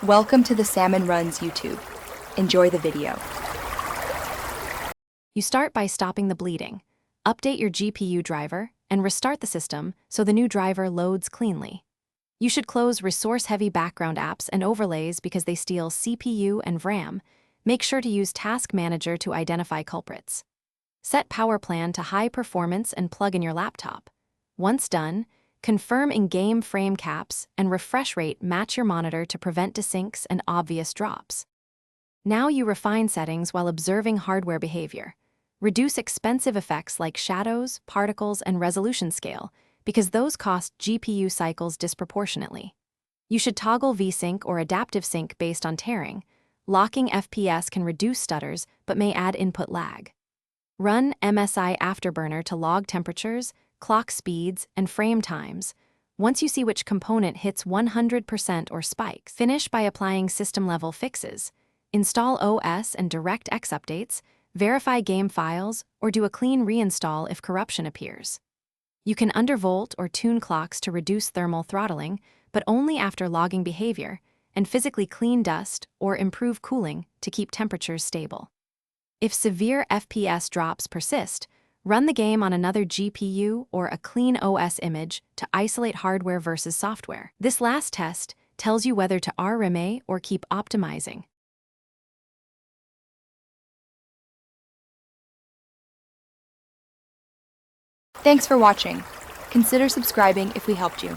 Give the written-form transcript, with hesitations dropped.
Welcome to the Salmon Runs YouTube. Enjoy the video. You start by stopping the bleeding, update your GPU driver, and restart the system so the new driver loads cleanly. You should close resource-heavy background apps and overlays because they steal CPU and RAM. Make sure to use Task Manager to identify culprits. Set power plan to high performance and plug in your laptop. Once done, confirm in-game frame caps and refresh rate match your monitor to prevent desyncs and obvious drops. Now you refine settings while observing hardware behavior. Reduce expensive effects like shadows, particles, and resolution scale, because those cost GPU cycles disproportionately. You should toggle VSync or adaptive sync based on tearing. Locking FPS can reduce stutters but may add input lag. Run MSI Afterburner to log temperatures, clock speeds, and frame times. Once you see which component hits 100% or spikes, finish by applying system-level fixes. Install OS and DirectX updates, verify game files, or do a clean reinstall if corruption appears. You can undervolt or tune clocks to reduce thermal throttling, but only after logging behavior, and physically clean dust or improve cooling to keep temperatures stable. If severe FPS drops persist, run the game on another GPU or a clean OS image to isolate hardware versus software. This last test tells you whether to RMA or keep optimizing. Thanks for watching. Consider subscribing if we helped you.